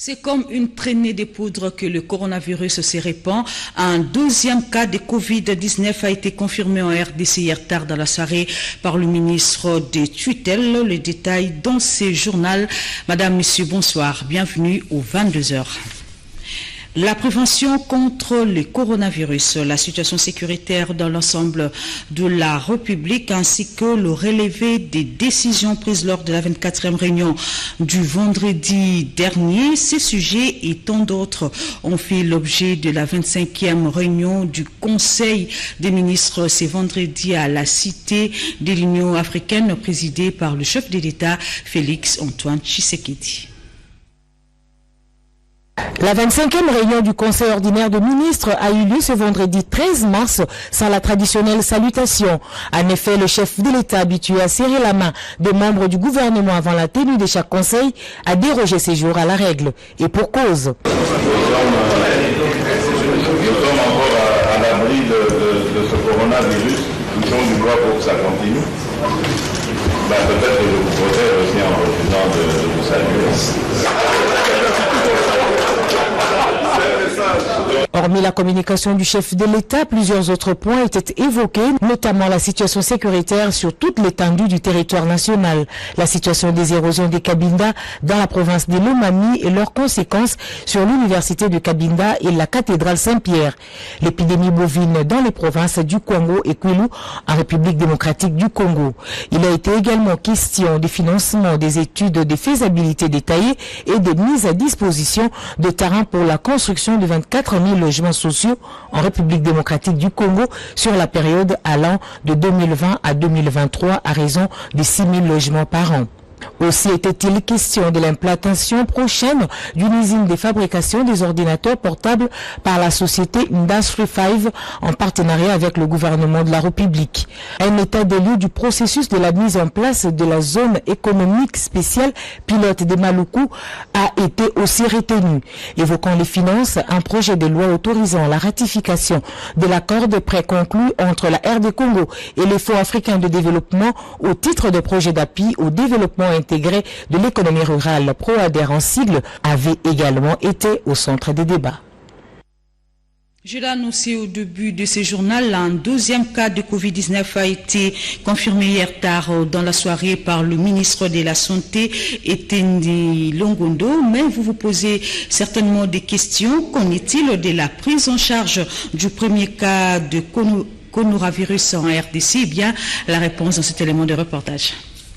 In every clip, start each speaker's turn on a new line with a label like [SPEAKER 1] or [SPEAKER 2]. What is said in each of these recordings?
[SPEAKER 1] C'est comme une traînée de poudre que le coronavirus se répand. Un deuxième cas de Covid-19 a été confirmé en RDC hier tard dans la soirée par le ministre des Tutelles. Les détails dans ce journal. Madame, Monsieur, bonsoir. Bienvenue aux 22h. La prévention contre le coronavirus, la situation sécuritaire dans l'ensemble de la République ainsi que le relevé des décisions prises lors de la 24e réunion du vendredi dernier. Ces sujets et tant d'autres ont fait l'objet de la 25e réunion du Conseil des ministres ce vendredi à la Cité de l'Union africaine présidée par le chef de l'État Félix Antoine Tshisekedi.
[SPEAKER 2] La 25e réunion du Conseil ordinaire de ministres a eu lieu ce vendredi 13 mars sans la traditionnelle salutation. En effet, le chef de l'État habitué à serrer la main des membres du gouvernement avant la tenue de chaque conseil a dérogé ces jours à la règle. Et pour cause.
[SPEAKER 3] Nous sommes encore à l'abri de ce coronavirus. Touchons du bois pour que ça continue. Peut-être que je vous protège aussi en refusant de vous saluer.
[SPEAKER 2] Hormis la communication du chef de l'État, plusieurs autres points étaient évoqués, notamment la situation sécuritaire sur toute l'étendue du territoire national, la situation des érosions des Cabinda dans la province de Lomami et leurs conséquences sur l'université de Cabinda et la cathédrale Saint-Pierre, l'épidémie bovine dans les provinces du Congo et Kwilu en République démocratique du Congo. Il a été également question du financement des études de faisabilité détaillées et de mise à disposition de terrains pour la construction de 24 000 logements sociaux en République démocratique du Congo sur la période allant de 2020 à 2023 à raison de 6 000 logements par an. Aussi était-il question de l'implantation prochaine d'une usine de fabrication des ordinateurs portables par la société Industry 5 en partenariat avec le gouvernement de la République. Un état des lieux du processus de la mise en place de la zone économique spéciale pilote de Maluku a été aussi retenu. Évoquant les finances, un projet de loi autorisant la ratification de l'accord de prêt conclu entre la RD Congo et les Fonds africains de développement au titre de projet d'appui au développement intégré de l'économie rurale PROADER en sigle avait également été au centre des débats.
[SPEAKER 1] Je l'ai annoncé au début de ce journal, un deuxième cas de Covid-19 a été confirmé hier tard dans la soirée par le ministre de la Santé, Eteni Longondo. Mais vous vous posez certainement des questions. Qu'en est-il de la prise en charge du premier cas de coronavirus en RDC? Eh bien, la réponse dans cet élément de reportage.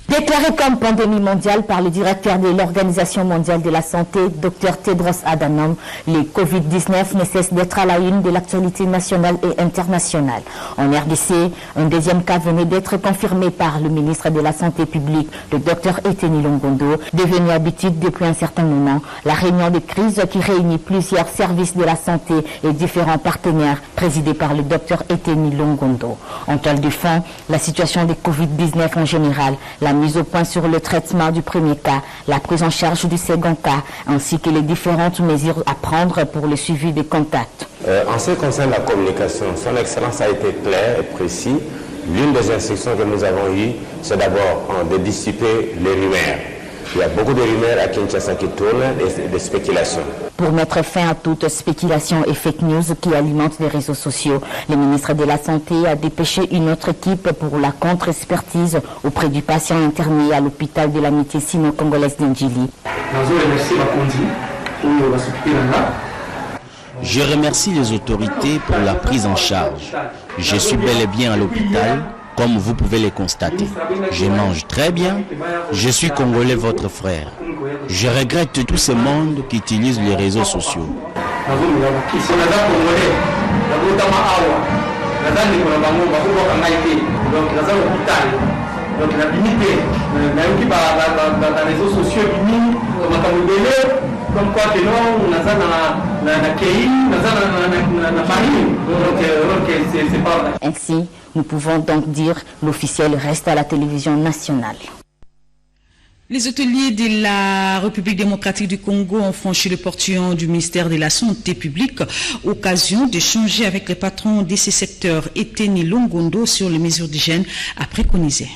[SPEAKER 4] Déclaré comme pandémie mondiale par le directeur de l'Organisation mondiale de la santé, Dr Tedros Adhanom, le Covid-19 ne cesse d'être à la une de l'actualité nationale et internationale. En RDC, un deuxième cas venait d'être confirmé par le ministre de la Santé publique, le Dr Eteni Longondo, devenu habitude depuis un certain moment. La réunion de crise qui réunit plusieurs services de la santé et différents partenaires, présidée par le Dr Eteni Longondo. En toile de fond, la situation de Covid-19 en général, la mise au point sur le traitement du premier cas, la prise en charge du second cas, ainsi que les différentes mesures à prendre pour le suivi des contacts.
[SPEAKER 5] En ce qui concerne la communication, son excellence a été claire et précis. L'une des instructions que nous avons eues, c'est d'abord de dissiper les rumeurs. Il y a beaucoup de rumeurs à Kinshasa qui tournent et des spéculations.
[SPEAKER 4] Pour mettre fin à toute spéculation et fake news qui alimentent les réseaux sociaux, le ministre de la Santé a dépêché une autre équipe pour la contre-expertise auprès du patient interné à l'hôpital de l'amitié sino-congolaise d'Ndjili.
[SPEAKER 6] Je remercie les autorités pour la prise en charge. Je suis bel et bien à l'hôpital, comme vous pouvez le constater. Je mange très bien. Je suis congolais, votre frère. Je regrette tout ce monde qui utilise les réseaux sociaux.
[SPEAKER 4] Ainsi, nous pouvons donc dire l'officiel reste à la télévision nationale.
[SPEAKER 1] Les hôteliers de la République démocratique du Congo ont franchi le portillon du ministère de la Santé publique, occasion d'échanger avec les patrons de ces secteurs Eteni Longondo sur les mesures d'hygiène à préconiser.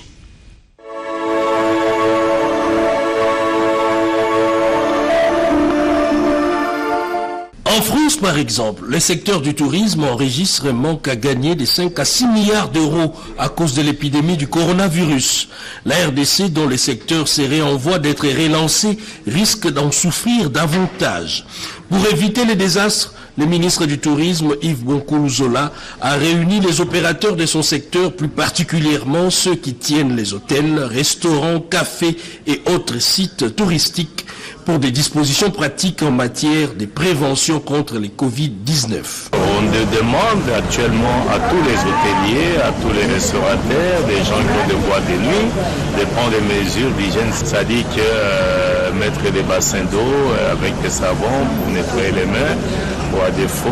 [SPEAKER 7] France, par exemple, le secteur du tourisme enregistre un manque à gagner de 5 à 6 milliards d'euros à cause de l'épidémie du coronavirus. La RDC, dont le secteur serait en voie d'être relancé, risque d'en souffrir davantage. Pour éviter les désastres, le ministre du Tourisme, Yves Bonkoulouzola, a réuni les opérateurs de son secteur, plus particulièrement ceux qui tiennent les hôtels, restaurants, cafés et autres sites touristiques, pour des dispositions pratiques en matière de prévention contre les Covid-19.
[SPEAKER 3] On demande actuellement à tous les hôteliers, à tous les restaurateurs, des gens qui ont des boîtes de nuit, de prendre des mesures d'hygiène, c'est-à-dire que mettre des bassins d'eau avec des savons pour nettoyer les mains, ou à défaut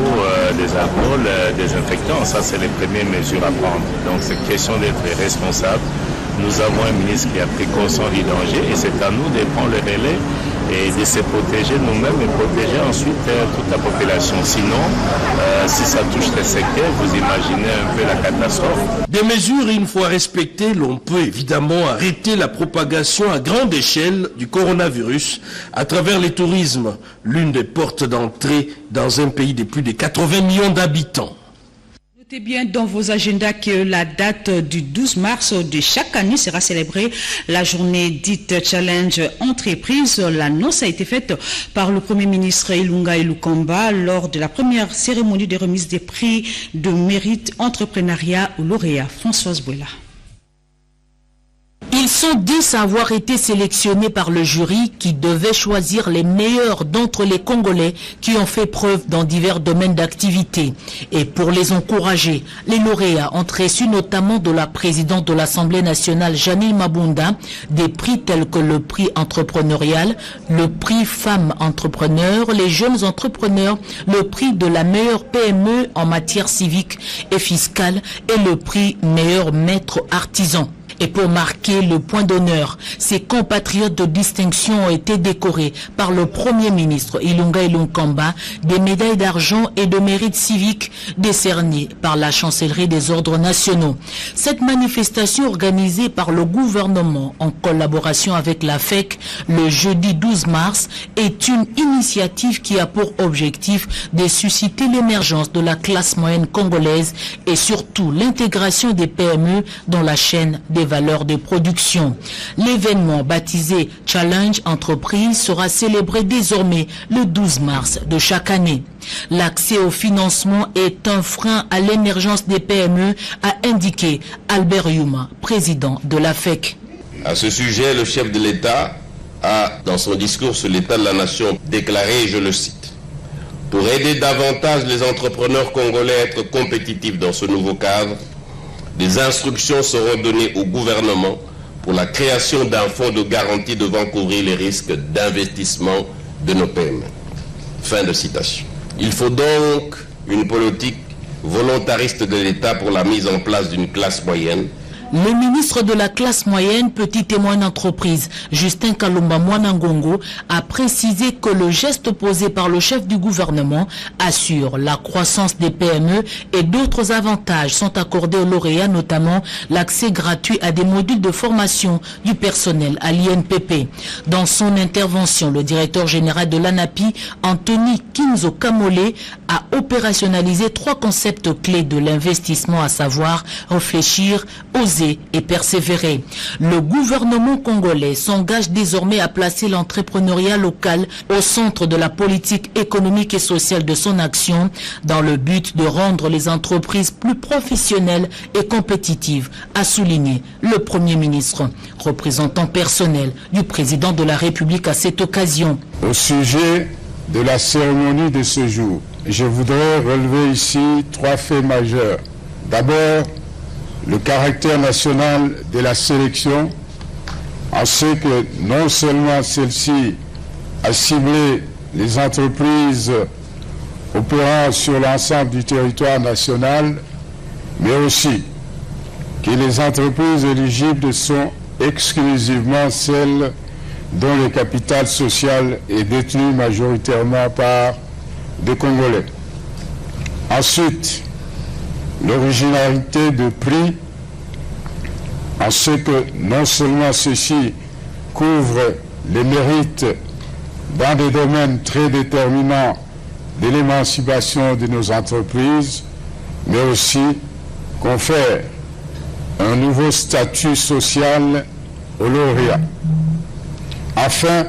[SPEAKER 3] des alcools désinfectants. Ça, c'est les premières mesures à prendre. Donc, c'est question d'être responsable. Nous avons un ministre qui a pris conscience du danger et c'est à nous de prendre le relais et de se protéger nous-mêmes et protéger ensuite toute la population. Sinon, si ça touche les secteurs, vous imaginez un peu la catastrophe.
[SPEAKER 7] Des mesures, une fois respectées, l'on peut évidemment arrêter la propagation à grande échelle du coronavirus à travers le tourisme, l'une des portes d'entrée dans un pays de plus de 80 millions d'habitants.
[SPEAKER 1] Notez bien dans vos agendas que la date du 12 mars de chaque année sera célébrée la journée dite Challenge Entreprise. L'annonce a été faite par le Premier ministre Ilunga Ilunkamba lors de la première cérémonie de remise des prix de mérite entrepreneuriat au lauréat. Françoise Bouela.
[SPEAKER 2] Ils sont 10 à avoir été sélectionnés par le jury qui devait choisir les meilleurs d'entre les Congolais qui ont fait preuve dans divers domaines d'activité. Et pour les encourager, les lauréats ont reçu notamment de la présidente de l'Assemblée nationale, Janine Mabunda, des prix tels que le prix entrepreneurial, le prix femmes entrepreneurs, les jeunes entrepreneurs, le prix de la meilleure PME en matière civique et fiscale et le prix meilleur maître artisan. Et pour marquer le point d'honneur, ces compatriotes de distinction ont été décorés par le Premier ministre Ilunga Ilunkamba des médailles d'argent et de mérite civique décernées par la chancellerie des ordres nationaux. Cette manifestation organisée par le gouvernement en collaboration avec la FEC le jeudi 12 mars est une initiative qui a pour objectif de susciter l'émergence de la classe moyenne congolaise et surtout l'intégration des PME dans la chaîne des valeurs de production. L'événement baptisé Challenge Entreprise sera célébré désormais le 12 mars de chaque année. L'accès au financement est un frein à l'émergence des PME, a indiqué Albert Yuma, président de la FEC.
[SPEAKER 8] À ce sujet, le chef de l'État a, dans son discours sur l'état de la nation, déclaré, je le cite, « Pour aider davantage les entrepreneurs congolais à être compétitifs dans ce nouveau cadre, des instructions seront données au gouvernement pour la création d'un fonds de garantie devant couvrir les risques d'investissement de nos PME. » Fin de citation. Il faut donc une politique volontariste de l'État pour la mise en place d'une classe moyenne.
[SPEAKER 2] Le ministre de la classe moyenne, petit et moyenne entreprise, Justin Kalumba Mwanangongo, a précisé que le geste posé par le chef du gouvernement assure la croissance des PME et d'autres avantages sont accordés aux lauréats, notamment l'accès gratuit à des modules de formation du personnel à l'INPP. Dans son intervention, le directeur général de l'ANAPI, Anthony Kinzo Kamole, a opérationnalisé 3 concepts clés de l'investissement, à savoir réfléchir, oser et persévérer. Le gouvernement congolais s'engage désormais à placer l'entrepreneuriat local au centre de la politique économique et sociale de son action dans le but de rendre les entreprises plus professionnelles et compétitives, a souligné le Premier ministre, représentant personnel du président de la République à cette occasion.
[SPEAKER 9] Au sujet de la cérémonie de ce jour, je voudrais relever ici 3 faits majeurs. D'abord, le caractère national de la sélection, en ce que non seulement celle-ci a ciblé les entreprises opérant sur l'ensemble du territoire national, mais aussi que les entreprises éligibles sont exclusivement celles dont le capital social est détenu majoritairement par des Congolais. Ensuite, l'originalité de prix, en ce que non seulement ceci couvre les mérites dans des domaines très déterminants de l'émancipation de nos entreprises, mais aussi confère un nouveau statut social aux lauréats. Enfin,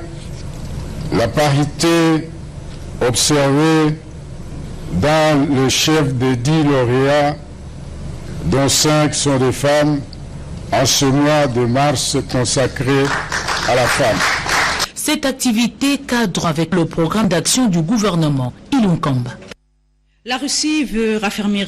[SPEAKER 9] la parité observée dans le chef des 10 lauréats, dont 5 sont des femmes, en ce mois de mars consacré à la femme.
[SPEAKER 2] Cette activité cadre avec le programme d'action du gouvernement Ilunkamba.
[SPEAKER 1] La Russie veut raffermir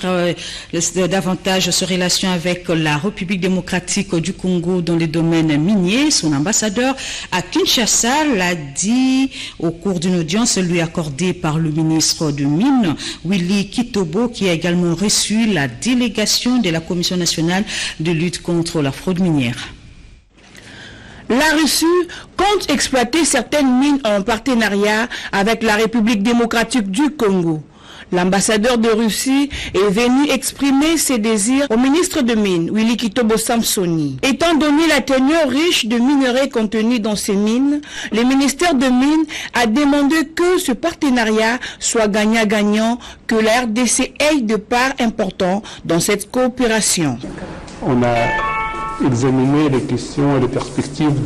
[SPEAKER 1] davantage ses relations avec la République démocratique du Congo dans les domaines miniers. Son ambassadeur à Kinshasa l'a dit au cours d'une audience lui accordée par le ministre de Mines, Willy Kitobo, qui a également reçu la délégation de la Commission nationale de lutte contre la fraude minière.
[SPEAKER 10] La Russie compte exploiter certaines mines en partenariat avec la République démocratique du Congo. L'ambassadeur de Russie est venu exprimer ses désirs au ministre de Mines, Willy Kitobo Samsoni. Étant donné la teneur riche de minerais contenus dans ces mines, le ministère de Mines a demandé que ce partenariat soit gagnant-gagnant, que la RDC ait de part importante dans cette coopération.
[SPEAKER 11] On a examiné les questions et les perspectives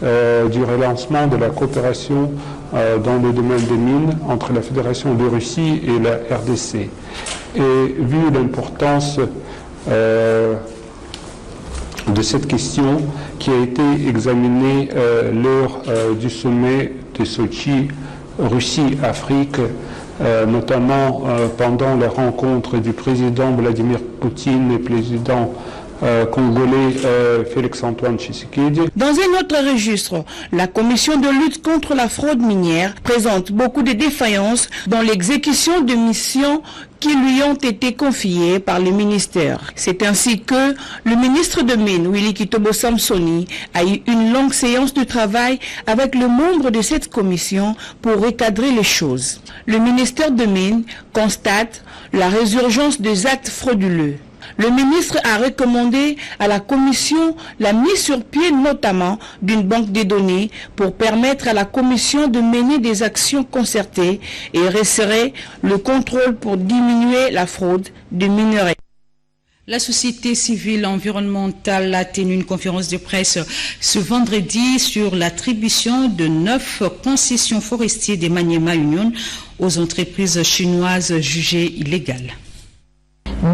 [SPEAKER 11] du relancement de la coopération dans le domaine des mines entre la Fédération de Russie et la RDC. Et vu l'importance de cette question qui a été examinée lors du sommet de Sochi, Russie-Afrique, notamment pendant la rencontre du président Vladimir Poutine et président congolais Félix-Antoine Tshisekedi.
[SPEAKER 10] Dans un autre registre, la commission de lutte contre la fraude minière présente beaucoup de défaillances dans l'exécution de missions qui lui ont été confiées par le ministère. C'est ainsi que le ministre de Mines, Willy Kitobo Samsoni, a eu une longue séance de travail avec le membre de cette commission pour recadrer les choses. Le ministère de Mines constate la résurgence des actes frauduleux. Le ministre a recommandé à la commission la mise sur pied notamment d'une banque de données pour permettre à la commission de mener des actions concertées et resserrer le contrôle pour diminuer la fraude des minerais.
[SPEAKER 1] La société civile environnementale a tenu une conférence de presse ce vendredi sur l'attribution de 9 concessions forestières des Maniema Union aux entreprises chinoises jugées illégales.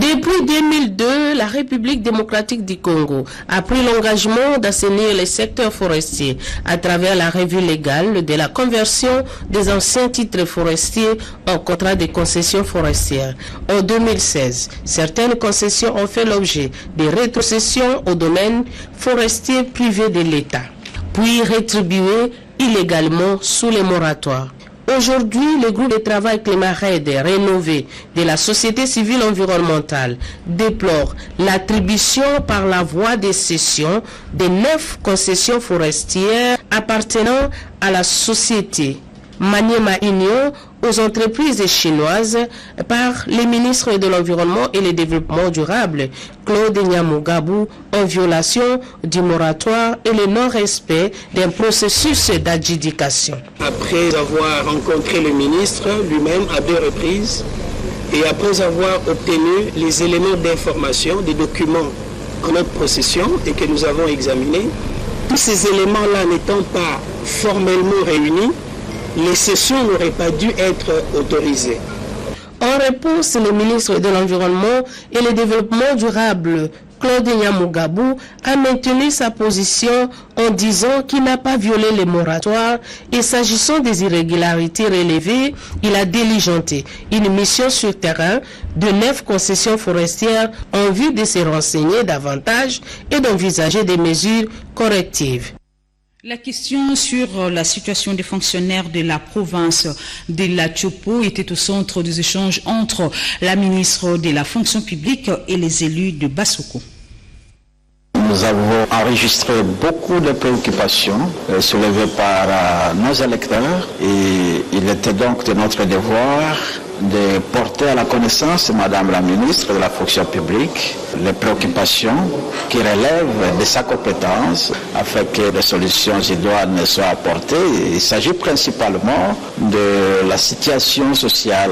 [SPEAKER 12] Depuis 2002, la République démocratique du Congo a pris l'engagement d'assainir les secteurs forestiers à travers la revue légale de la conversion des anciens titres forestiers en contrats de concession forestière. En 2016, certaines concessions ont fait l'objet de rétrocessions au domaine forestier privé de l'État, puis rétribuées illégalement sous les moratoires. Aujourd'hui, le groupe de travail Climat-RED rénové de la société civile environnementale déplore l'attribution par la voie de cession de 9 concessions forestières appartenant à la société Maniema Union aux entreprises chinoises par les ministres de l'Environnement et le Développement durable, Claude Nyamugabou, en violation du moratoire et le non-respect d'un processus d'adjudication.
[SPEAKER 13] Après avoir rencontré le ministre lui-même à 2 reprises et après avoir obtenu les éléments d'information, des documents en notre possession et que nous avons examinés, tous ces éléments-là n'étant pas formellement réunis, les cessions n'auraient pas dû être autorisées.
[SPEAKER 12] En réponse, le ministre de l'Environnement et le Développement durable, Claude Nyamugabou, a maintenu sa position en disant qu'il n'a pas violé les moratoires et s'agissant des irrégularités relevées, il a diligenté une mission sur terrain de 9 concessions forestières en vue de se renseigner davantage et d'envisager des mesures correctives.
[SPEAKER 1] La question sur la situation des fonctionnaires de la province de la Tchopo était au centre des échanges entre la ministre de la fonction publique et les élus de Bassoko.
[SPEAKER 14] Nous avons enregistré beaucoup de préoccupations soulevées par nos électeurs et il était donc de notre devoir de porter à la connaissance, Madame la ministre de la fonction publique, les préoccupations qui relèvent de sa compétence afin que des solutions idoines soient apportées. Il s'agit principalement de la situation sociale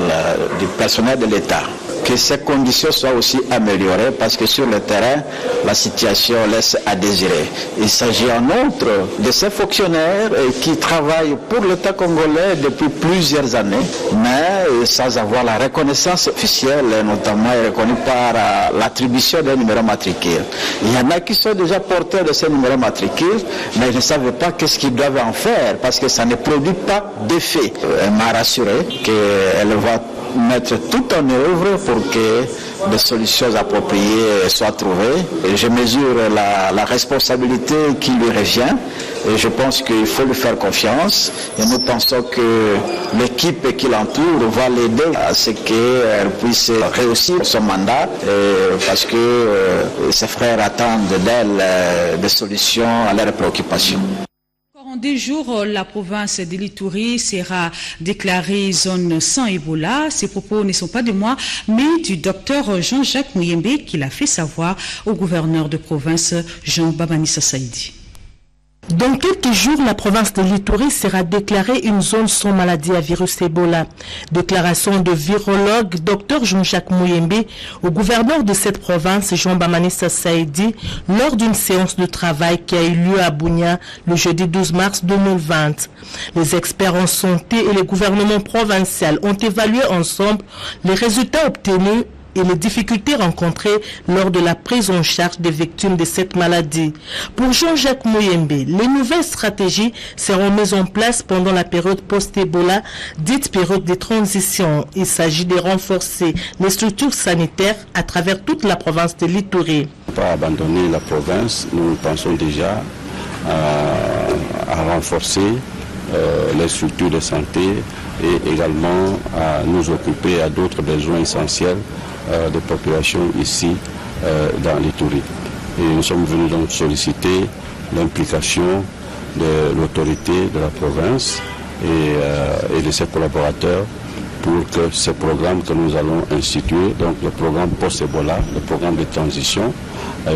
[SPEAKER 14] du personnel de l'État. Que ces conditions soient aussi améliorées parce que sur le terrain, la situation laisse à désirer. Il s'agit en outre de ces fonctionnaires qui travaillent pour l'État congolais depuis plusieurs années, mais sans avoir la reconnaissance officielle, notamment reconnue par l'attribution d'un numéro matricule. Il y en a qui sont déjà porteurs de ces numéros matricules, mais ils ne savent pas qu'est-ce qu'ils doivent en faire parce que ça ne produit pas d'effet. Elle m'a rassuré qu'elle va mettre tout en œuvre pour que des solutions appropriées soient trouvées. Et je mesure la responsabilité qui lui revient et je pense qu'il faut lui faire confiance. Et nous pensons que l'équipe qui l'entoure va l'aider à ce qu'elle puisse réussir son mandat parce que ses frères attendent d'elle des solutions à leurs préoccupations.
[SPEAKER 1] En 2 jours, la province de l'Ituri sera déclarée zone sans Ebola. Ces propos ne sont pas de moi, mais du docteur Jean-Jacques Mouyembe qui l'a fait savoir au gouverneur de province Jean Babanissa Saïdi.
[SPEAKER 2] Dans quelques jours, la province de l'Ituri sera déclarée une zone sans maladie à virus Ebola. Déclaration de virologue Dr Jean-Jacques Mouyembe au gouverneur de cette province, Jean Babanissa Saïdi, lors d'une séance de travail qui a eu lieu à Bunia le jeudi 12 mars 2020. Les experts en santé et le gouvernement provincial ont évalué ensemble les résultats obtenus et les difficultés rencontrées lors de la prise en charge des victimes de cette maladie. Pour Jean-Jacques Mouyembe, les nouvelles stratégies seront mises en place pendant la période post-Ebola, dite période de transition. Il s'agit de renforcer les structures sanitaires à travers toute la province de l'Ituri.
[SPEAKER 15] Pas abandonner la province, nous pensons déjà à renforcer les structures de santé et également à nous occuper à d'autres besoins essentiels des populations ici dans l'Ituri. Et nous sommes venus donc solliciter l'implication de l'autorité de la province et de ses collaborateurs pour que ce programme que nous allons instituer, donc le programme post-Ebola, le programme de transition,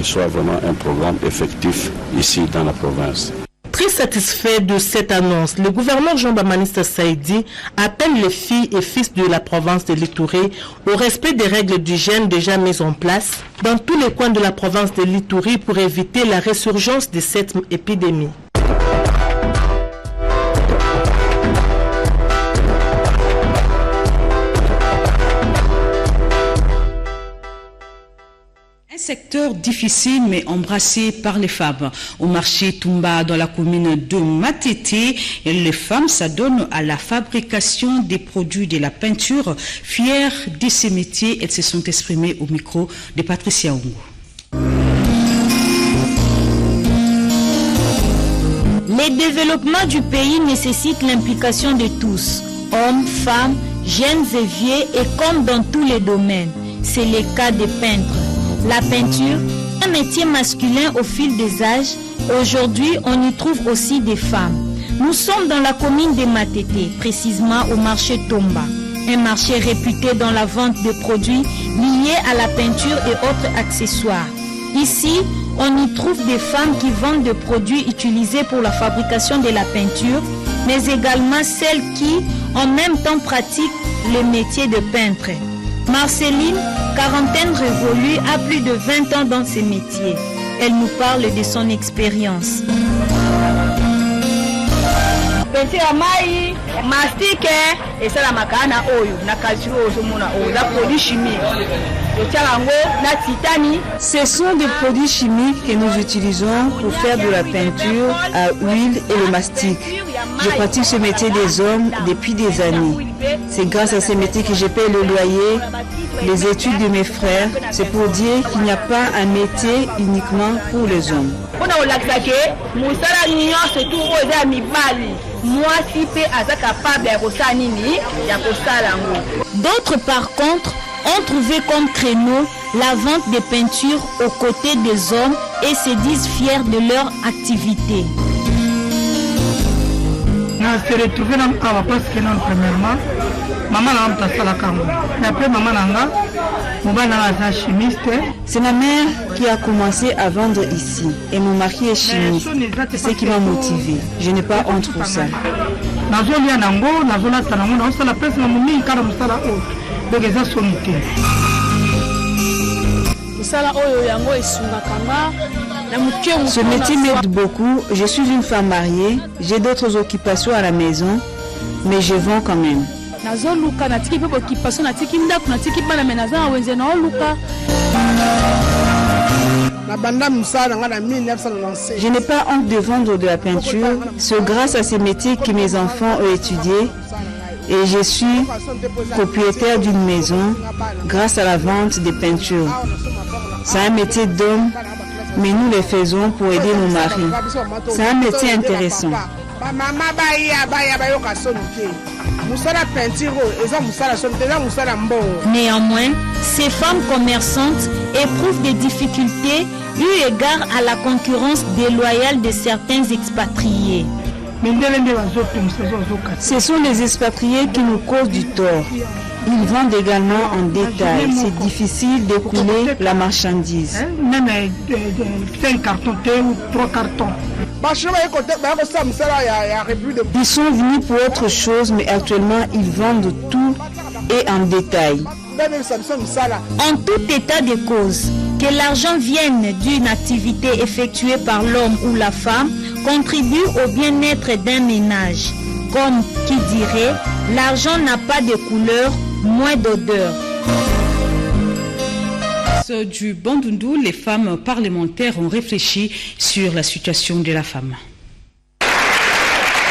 [SPEAKER 15] soit vraiment un programme effectif ici dans la province.
[SPEAKER 2] Très satisfait de cette annonce, le gouverneur Jean Babanissa Saïdi appelle les filles et fils de la province de l'Ituri au respect des règles d'hygiène déjà mises en place dans tous les coins de la province de l'Ituri pour éviter la résurgence de cette épidémie.
[SPEAKER 1] Secteur difficile mais embrassé par les femmes. Au marché Tumba dans la commune de Matete, les femmes s'adonnent à la fabrication des produits de la peinture. Fières de ces métiers, elles se sont exprimées au micro de Patricia Ongo.
[SPEAKER 16] Les développements du pays nécessitent l'implication de tous, hommes, femmes, jeunes et vieux, et comme dans tous les domaines. C'est le cas des peintres. La peinture, un métier masculin au fil des âges, aujourd'hui on y trouve aussi des femmes. Nous sommes dans la commune de Matete, précisément au marché Tomba, un marché réputé dans la vente de produits liés à la peinture et autres accessoires. Ici, on y trouve des femmes qui vendent des produits utilisés pour la fabrication de la peinture, mais également celles qui, en même temps, pratiquent le métier de peintre. Marceline, quarantaine révolue, a plus de 20 ans dans ces métiers. Elle nous parle de son expérience.
[SPEAKER 17] Peinture à maï, mastique, et ça la macana oyo, na kazi oyo mona oyo, la produit chimique.
[SPEAKER 18] Ce sont des produits chimiques que nous utilisons pour faire de la peinture à huile et le mastic. Je pratique ce métier des hommes depuis des années. C'est grâce à ce métier que je paie le loyer, les études de mes frères. C'est pour dire qu'il n'y a pas un métier uniquement pour les hommes.
[SPEAKER 16] D'autres par contre ont trouvé comme créneau la vente des peintures aux côtés des hommes et se disent fiers de leur activité.
[SPEAKER 19] On s'est retrouvé dans la parce que premièrement,
[SPEAKER 18] C'est ma mère qui a commencé à vendre ici et mon mari est chimiste. C'est ce qui m'a motivé. Je n'ai pas honte pour ça. Ce métier m'aide beaucoup. Je suis une femme mariée. J'ai d'autres occupations à la maison, mais je vends quand même. Je n'ai pas honte de vendre de la peinture. C'est grâce à ces métiers que mes enfants ont étudié et je suis propriétaire d'une maison grâce à la vente des peintures. C'est un métier d'homme, mais nous les faisons pour aider nos maris. C'est un métier intéressant.
[SPEAKER 16] Néanmoins, ces femmes commerçantes éprouvent des difficultés eu égard à la concurrence déloyale de certains expatriés.
[SPEAKER 18] Ce sont les expatriés qui nous causent du tort. Ils vendent également en détail. C'est difficile d'écouler la marchandise.
[SPEAKER 10] Même 5 cartons ou 3 cartons.
[SPEAKER 18] Ils sont venus pour autre chose, mais actuellement, ils vendent tout et en détail.
[SPEAKER 16] En tout état de cause, que l'argent vienne d'une activité effectuée par l'homme ou la femme contribue au bien-être d'un ménage. Comme qui dirait, l'argent n'a pas de couleur, moins d'odeur.
[SPEAKER 1] Du Bandundu, les femmes parlementaires ont réfléchi sur la situation de la femme.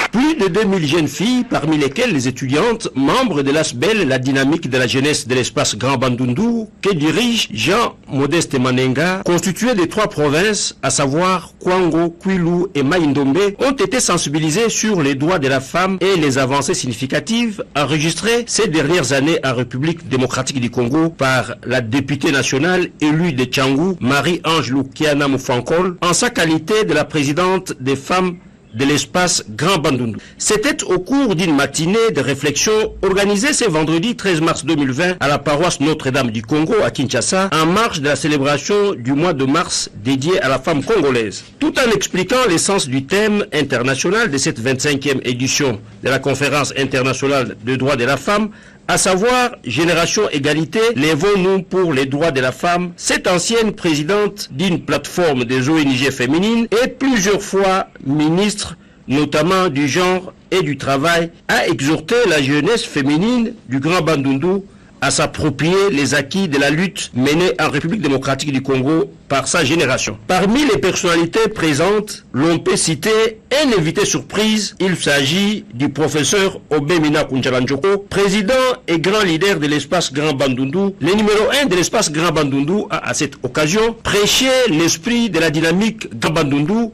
[SPEAKER 7] Plus de 2000 jeunes filles, parmi lesquelles les étudiantes, membres de l'ASBEL, la dynamique de la jeunesse de l'espace Grand Bandundu, que dirige Jean-Modeste Manenga, constituées de 3 provinces, à savoir Kwango, Kwilu et Maïndombe, ont été sensibilisées sur les droits de la femme et les avancées significatives enregistrées ces dernières années en République démocratique du Congo par la députée nationale élue de Tchangou, Marie-Ange Lukiana Moufankol, en sa qualité de la présidente des femmes de l'espace Grand Bandundu. C'était au cours d'une matinée de réflexion organisée ce vendredi 13 mars 2020 à la paroisse Notre-Dame du Congo à Kinshasa, en marge de la célébration du mois de mars dédié à la femme congolaise. Tout en expliquant l'essence du thème international de cette 25e édition de la conférence internationale des droits de la femme, à savoir Génération Égalité, lèvons-nous pour les droits de la femme, cette ancienne présidente d'une plateforme des ONG féminines et plusieurs fois ministre, notamment du genre et du travail, a exhorté la jeunesse féminine du Grand Bandundu à s'approprier les acquis de la lutte menée en République démocratique du Congo par sa génération. Parmi les personnalités présentes, l'on peut citer un invité surprise. Il s'agit du professeur Obemina Kunchalanjoko, président et grand leader de l'espace Grand Bandundu. Le numéro 1 de l'espace Grand Bandundu a à cette occasion prêché l'esprit de la dynamique Grand Bandundu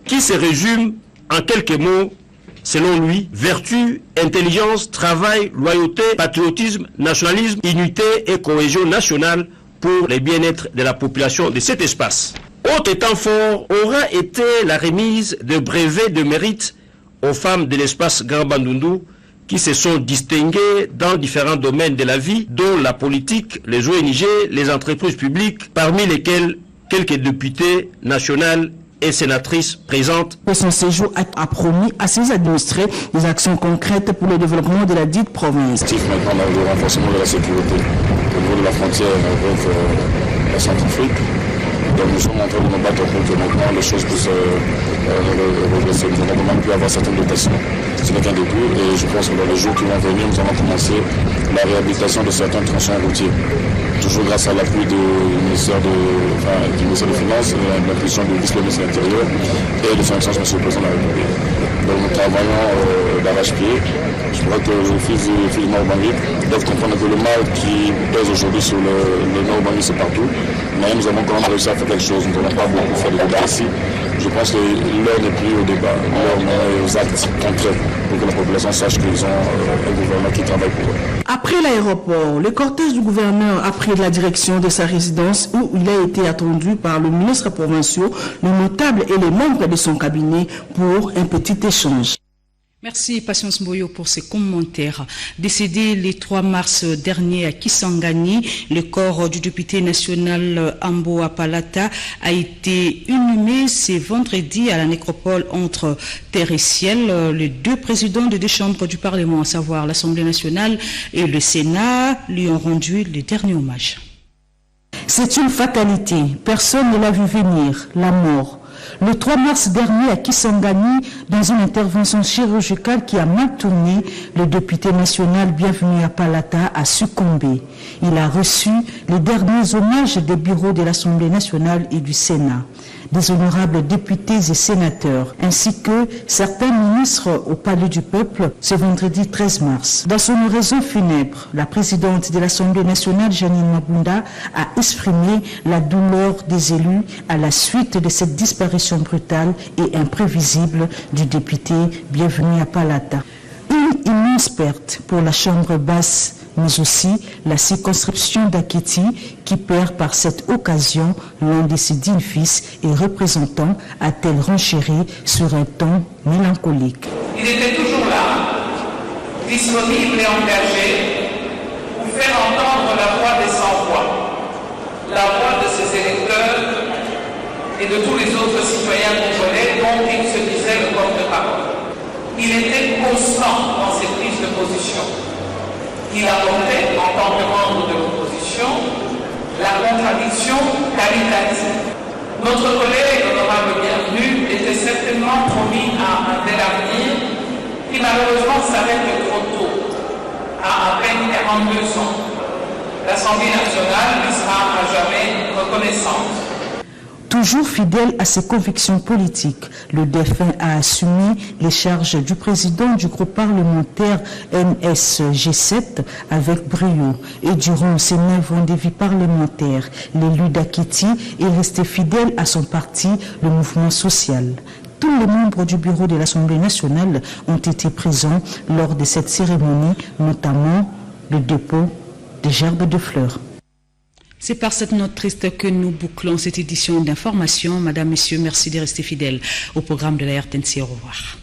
[SPEAKER 7] qui se résume en quelques mots. Selon lui, vertu, intelligence, travail, loyauté, patriotisme, nationalisme, unité et cohésion nationale pour le bien-être de la population de cet espace. Autre temps fort aura été la remise de brevets de mérite aux femmes de l'espace Grand Bandundu qui se sont distinguées dans différents domaines de la vie, dont la politique, les ONG, les entreprises publiques, parmi lesquelles quelques députés nationaux et sénatrice présente.
[SPEAKER 19] Son séjour a promis à ses administrés des actions concrètes pour le développement de la dite province.
[SPEAKER 20] Maintenant, le renforcement de la sécurité au niveau de la frontière avec la Centrafrique. Donc nous sommes en train de nous battre pour que maintenant les choses puissent regresser. Nous avons même pu avoir certaines dotations. Ce n'est qu'un début et je pense que dans les jours qui vont venir, nous allons commencer la réhabilitation de certains tronçons routiers. Toujours grâce à l'appui du ministère des Finances, l'impulsion du vice-ministre de l'Intérieur et de son excellence M. le Président de la République. Donc nous travaillons d'arrache-pied. Je crois que les fils du Nord-Ubangi doivent comprendre que le mal qui pèse aujourd'hui sur le Nord-Ubangi, c'est partout. Mais nous avons quand même réussi à faire quelque chose. Nous n'avons pas beaucoup fait de débat ici. Je pense que l'heure n'est plus au débat, l'heure est aux actes concrets pour que la population sache qu'ils ont un gouvernement qui travaille pour eux.
[SPEAKER 19] Après l'aéroport, le cortège du gouverneur a pris la direction de sa résidence où il a été attendu par le ministre provincial, le notable et les membres de son cabinet pour un petit échange.
[SPEAKER 1] Merci Patience Mboyo pour ces commentaires. Décédé le 3 mars dernier à Kisangani, le corps du député national Ambo Apalata a été inhumé ce vendredi à la nécropole entre terre et ciel. Les deux présidents des deux chambres du Parlement, à savoir l'Assemblée nationale et le Sénat, lui ont rendu les derniers hommages.
[SPEAKER 2] C'est une fatalité. Personne ne l'a vu venir, la mort. Le 3 mars dernier à Kisangani, dans une intervention chirurgicale qui a mal tourné, le député national Bienvenu Apalata a succombé. Il a reçu les derniers hommages des bureaux de l'Assemblée nationale et du Sénat, des honorables députés et sénateurs, ainsi que certains ministres au Palais du Peuple ce vendredi 13 mars. Dans son oraison funèbre, la présidente de l'Assemblée nationale, Janine Mabunda, a exprimé la douleur des élus à la suite de cette disparition brutale et imprévisible du député Bienvenu Apalata. Une immense perte pour la Chambre basse, mais aussi la circonscription d'Akiti qui perd par cette occasion l'un de ses dignes fils et représentants, a-t-elle renchéri sur un ton mélancolique.
[SPEAKER 21] Il était toujours là, disponible et engagé pour faire entendre la voix des sans-voix, la voix de ses électeurs et de tous les autres citoyens congolais dont il se disait le porte-parole. Il était constant dans ses prises de position. Il apportait, en tant que membre de l'opposition, la contradiction qualitative. Notre collègue, l'honorable Bienvenu, était certainement promis à un tel avenir qui malheureusement s'arrête trop tôt, à peine 42 ans. L'Assemblée nationale lui sera à jamais reconnaissante.
[SPEAKER 2] Toujours fidèle à ses convictions politiques, le défunt a assumé les charges du président du groupe parlementaire MSG7 avec brio. Et durant ces 9 ans de vie parlementaire, l'élu d'Akiti est resté fidèle à son parti, le mouvement social. Tous les membres du bureau de l'Assemblée nationale ont été présents lors de cette cérémonie, notamment le dépôt des gerbes de fleurs.
[SPEAKER 1] C'est par cette note triste que nous bouclons cette édition d'information. Madame, Messieurs, merci de rester fidèles au programme de la RTNC. Au revoir.